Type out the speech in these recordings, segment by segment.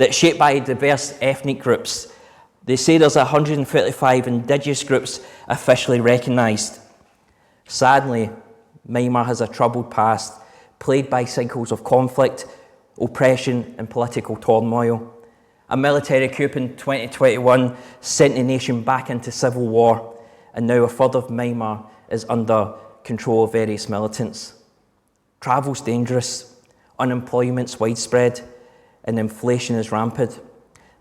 that's shaped by diverse ethnic groups. They say there's 135 indigenous groups officially recognised. Sadly, Myanmar has a troubled past, plagued by cycles of conflict, oppression and political turmoil. A military coup in 2021 sent the nation back into civil war, and now a third of Myanmar is under control of various militants. Travel's dangerous, unemployment's widespread, and inflation is rampant.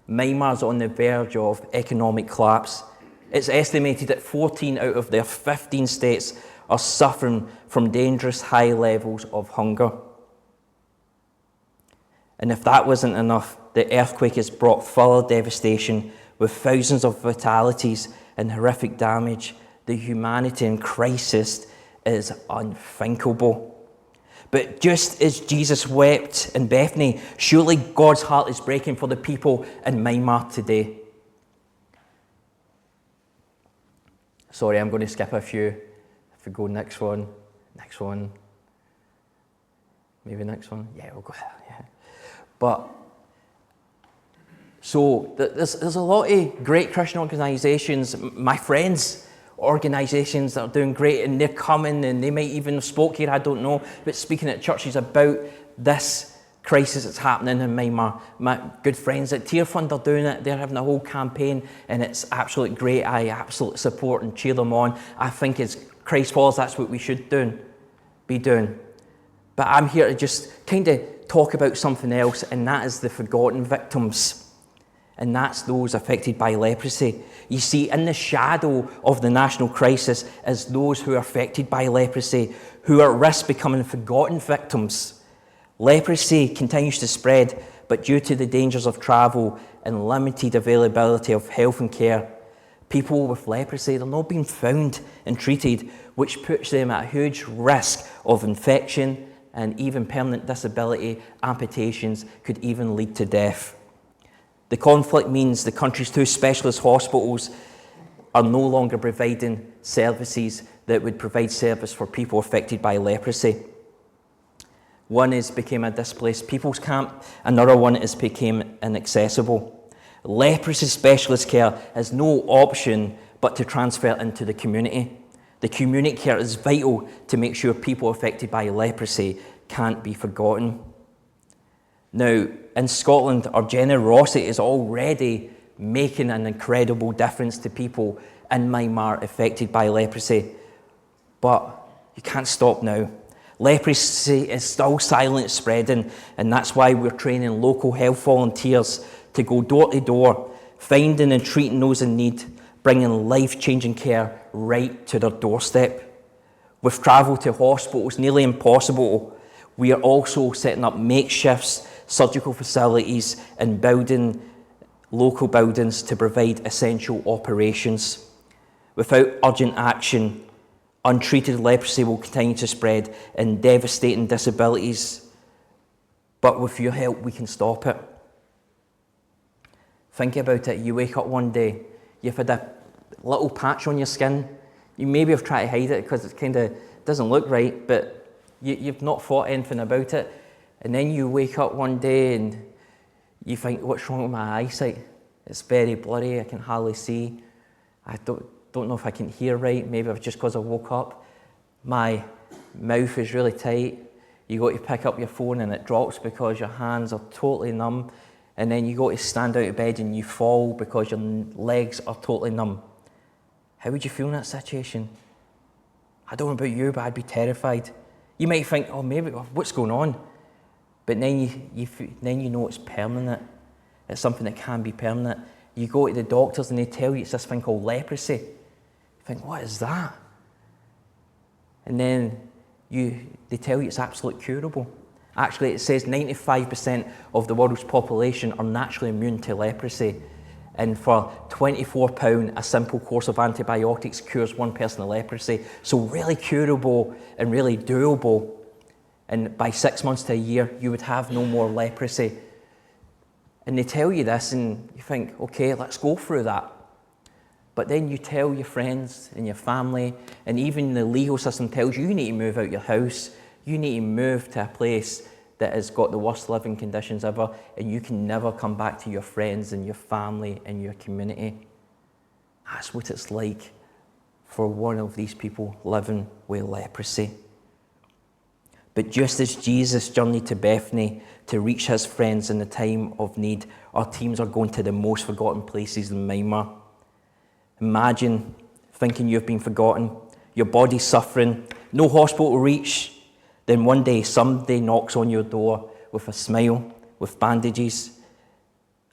Myanmar's on the verge of economic collapse. It's estimated that 14 out of their 15 states are suffering from dangerous high levels of hunger. And if that wasn't enough, the earthquake has brought further devastation with thousands of fatalities and horrific damage. The humanitarian crisis is unthinkable. But just as Jesus wept in Bethany, surely God's heart is breaking for the people in Myanmar today. Sorry, I'm going to skip a few. If we go next one, maybe next one. Yeah, we'll go there. Yeah. But so there's a lot of great Christian organisations, my friends' organisations that are doing great, and they're coming, and they might even have spoke here, I don't know, but speaking at churches about this crisis that's happening in Myanmar. My good friends at Tear Fund are doing it. They're having a whole campaign, and it's absolutely great. I absolutely support and cheer them on. I think as Christ follows, that's what we should be doing. But I'm here to just kind of talk about something else, and that is the forgotten victims. And that's those affected by leprosy. You see, in the shadow of the national crisis is those who are affected by leprosy, who are at risk becoming forgotten victims. Leprosy continues to spread, but due to the dangers of travel and limited availability of health and care, people with leprosy, they're not being found and treated, which puts them at a huge risk of infection and even permanent disability. Amputations could even lead to death. The conflict means the country's 2 specialist hospitals are no longer providing services that would provide service for people affected by leprosy. One became a displaced people's camp, another one became inaccessible. Leprosy specialist care has no option but to transfer into the community. The community care is vital to make sure people affected by leprosy can't be forgotten. Now, in Scotland, our generosity is already making an incredible difference to people in Myanmar affected by leprosy. But you can't stop now. Leprosy is still silently spreading, and that's why we're training local health volunteers to go door to door, finding and treating those in need, bringing life-changing care right to their doorstep. With travel to hospitals nearly impossible, we are also setting up makeshifts, surgical facilities, and building local buildings to provide essential operations. Without urgent action, untreated leprosy will continue to spread and devastating disabilities. But with your help, we can stop it. Think about it. You wake up one day, you've had a little patch on your skin. You maybe have tried to hide it because it kind of doesn't look right, but you've not thought anything about it. And then you wake up one day and you think, what's wrong with my eyesight? It's very blurry, I can hardly see. I don't know if I can hear right. Maybe it's just because I woke up. My mouth is really tight. You go to pick up your phone and it drops because your hands are totally numb. And then you go to stand out of bed and you fall because your legs are totally numb. How would you feel in that situation? I don't know about you, but I'd be terrified. You might think, oh, maybe, what's going on? But then you know it's permanent. It's something that can be permanent. You go to the doctors and they tell you it's this thing called leprosy. You think, what is that? And then they tell you it's absolutely curable. Actually, it says 95% of the world's population are naturally immune to leprosy. And for £24, a simple course of antibiotics cures one person of leprosy. So really curable and really doable. And by 6 months to a year, you would have no more leprosy. And they tell you this and you think, okay, let's go through that. But then you tell your friends and your family, and even the legal system tells you, you need to move out your house. You need to move to a place that has got the worst living conditions ever, and you can never come back to your friends and your family and your community. That's what it's like for one of these people living with leprosy. But just as Jesus journeyed to Bethany to reach his friends in the time of need, our teams are going to the most forgotten places in Myanmar. Imagine thinking you've been forgotten, your body's suffering, no hospital reach. Then one day somebody knocks on your door with a smile, with bandages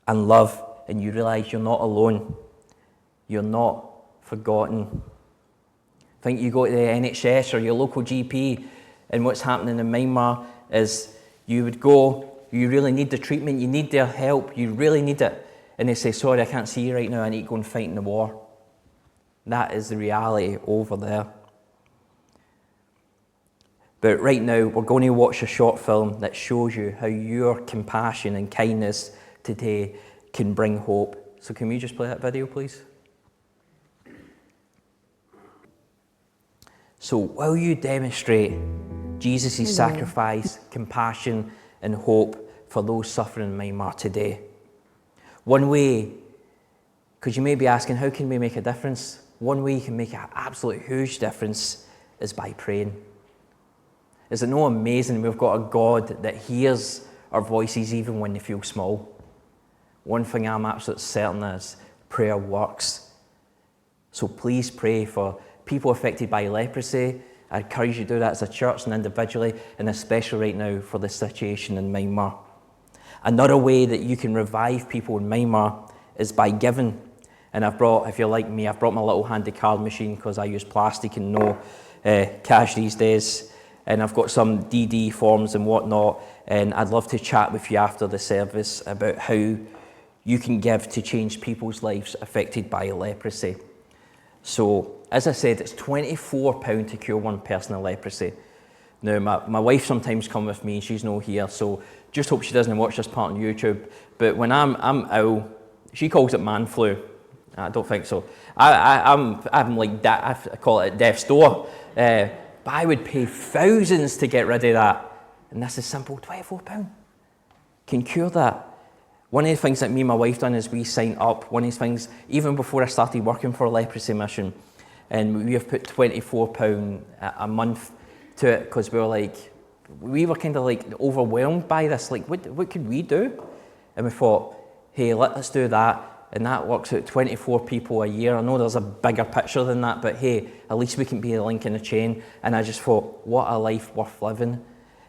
and love, and you realise you're not alone. You're not forgotten. Think you go to the NHS or your local GP, and what's happening in Myanmar is you would go, you really need the treatment, you need their help, you really need it. And they say, sorry, I can't see you right now, I need to go and fight in the war. That is the reality over there. But right now, we're going to watch a short film that shows you how your compassion and kindness today can bring hope. So can we just play that video, please? So will you demonstrate Jesus' sacrifice, compassion, and hope for those suffering in Myanmar today? One way, because you may be asking, how can we make a difference? One way you can make an absolute huge difference is by praying. Is it not amazing we've got a God that hears our voices even when they feel small? One thing I'm absolutely certain is prayer works. So please pray for people affected by leprosy. I encourage you to do that as a church and individually, and especially right now for the situation in Myanmar. Another way that you can revive people in Myanmar is by giving. And I've brought, if you're like me, I've brought my little handy card machine because I use plastic and no cash these days. And I've got some DD forms and whatnot, and I'd love to chat with you after the service about how you can give to change people's lives affected by leprosy. So, as I said, it's £24 to cure one person of leprosy. Now, my wife sometimes comes with me, she's not here, so just hope she doesn't watch this part on YouTube. But when I'm ill, she calls it man flu. I don't think so. I'm like that. I call it death's door. But I would pay thousands to get rid of that. And this is simple, £24 can cure that. One of the things that me and my wife done is we signed up. One of these things, even before I started working for Leprosy Mission, and we have put £24 a month to it because we were kind of like overwhelmed by this. Like, what could we do? And we thought, hey, let's do that. And that works out 24 people a year. I know there's a bigger picture than that, but hey, at least we can be a link in the chain. And I just thought, what a life worth living.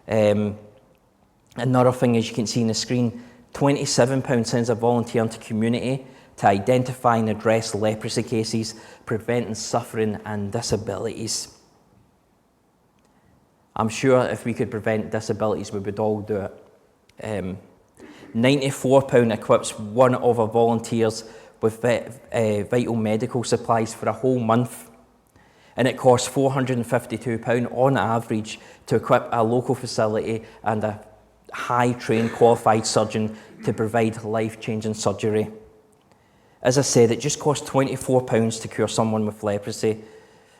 Another thing, as you can see on the screen, £27 sends a volunteer into community to identify and address leprosy cases, preventing suffering and disabilities. I'm sure if we could prevent disabilities, we would all do it. £94 equips one of our volunteers with vital medical supplies for a whole month. And it costs £452 on average to equip a local facility and a high-trained qualified surgeon to provide life-changing surgery. As I said, it just costs £24 to cure someone with leprosy.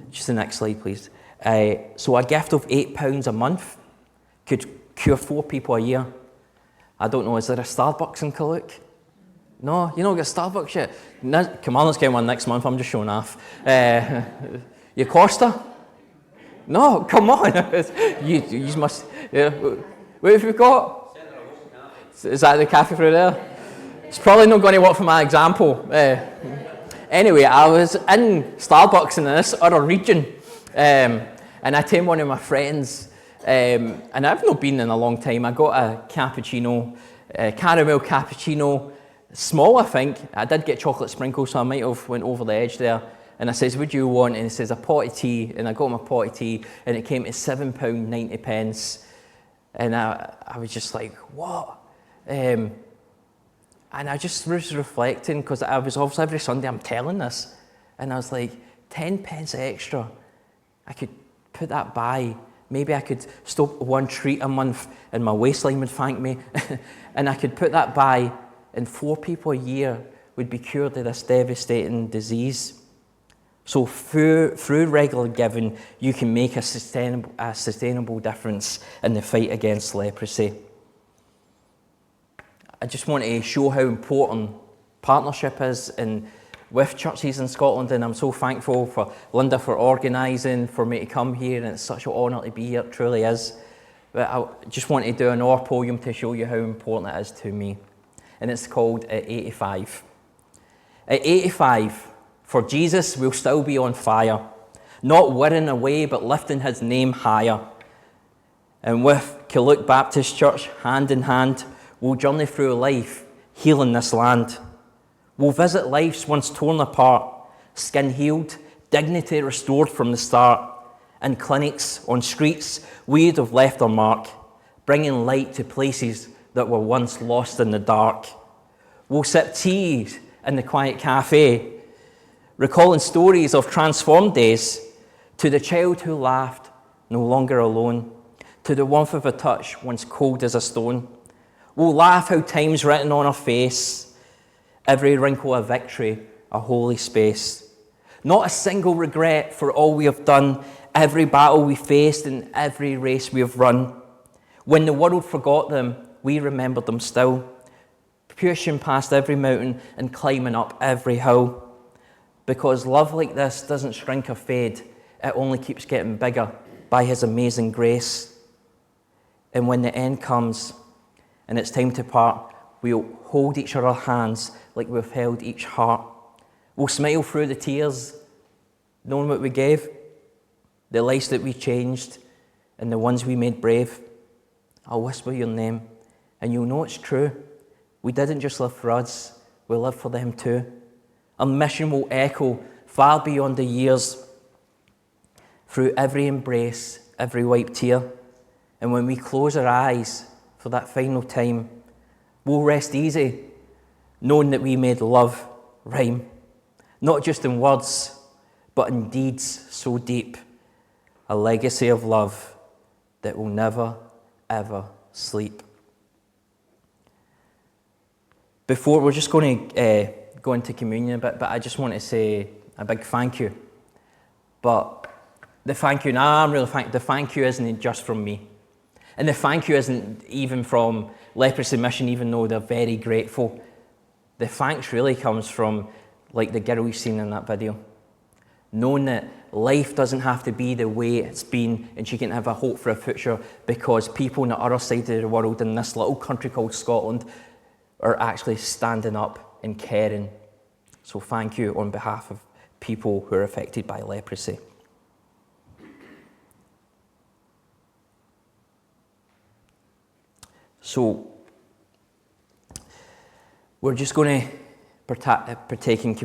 Just the next slide, please. So a gift of £8 a month could cure 4 people a year. I don't know, is there a Starbucks in Kaluk? No, you don't get Starbucks yet? No, come on, let's get one next month, I'm just showing off. Your Costa? No, come on. you must, yeah. What have you got? Is that the cafe through there? It's probably not going to work for my example. Anyway, I was in Starbucks in this other region, and I tamed one of my friends, and I've not been in a long time. I got a cappuccino, caramel cappuccino, small I think. I did get chocolate sprinkles, so I might have went over the edge there. And I says, what do you want? And he says, a pot of tea. And I got my pot of tea, and it came to £7.90. And I was just like, what? And I just was reflecting, because I was obviously every Sunday I'm telling this. And I was like, 10 pence extra. I could put that by. Maybe I could stop one treat a month and my waistline would thank me. And I could put that by, and 4 people a year would be cured of this devastating disease. So through regular giving, you can make a sustainable difference in the fight against leprosy. I just want to show how important partnership is with churches in Scotland, and I'm so thankful for Linda for organising for me to come here, and it's such an honour to be here, it truly is. But I just want to do another poem to show you how important it is to me, and it's called At 85. At 85, for Jesus we'll still be on fire, not whirring away but lifting his name higher. And with Killook Baptist Church, hand in hand, we'll journey through life, healing this land. We'll visit lives once torn apart, skin healed, dignity restored from the start. In clinics, on streets, we'd have left our mark, bringing light to places that were once lost in the dark. We'll sip tea in the quiet cafe, recalling stories of transformed days, to the child who laughed, no longer alone, to the warmth of a touch once cold as a stone. We'll laugh how time's written on our face, every wrinkle a victory, a holy space. Not a single regret for all we have done, every battle we faced and every race we have run. When the world forgot them, we remembered them still, pushing past every mountain and climbing up every hill. Because love like this doesn't shrink or fade, it only keeps getting bigger by his amazing grace. And when the end comes and it's time to part, we'll hold each other's hands like we've held each heart. We'll smile through the tears, knowing what we gave, the lives that we changed, and the ones we made brave. I'll whisper your name, and you'll know it's true. We didn't just live for us, we lived for them too. Our mission will echo far beyond the years, through every embrace, every wiped tear. And when we close our eyes for that final time, we'll rest easy, knowing that we made love rhyme, not just in words, but in deeds so deep, a legacy of love that will never, ever sleep. Before, we're just going to go into communion a bit, but I just want to say a big thank you. But the thank you, the thank you isn't just from me. And the thank you isn't even from Leprosy Mission, even though they're very grateful. The thanks really comes from, like the girl we've seen in that video. Knowing that life doesn't have to be the way it's been, and she can have a hope for a future because people on the other side of the world in this little country called Scotland are actually standing up and caring. So thank you on behalf of people who are affected by leprosy. So we're just going to partake in communion.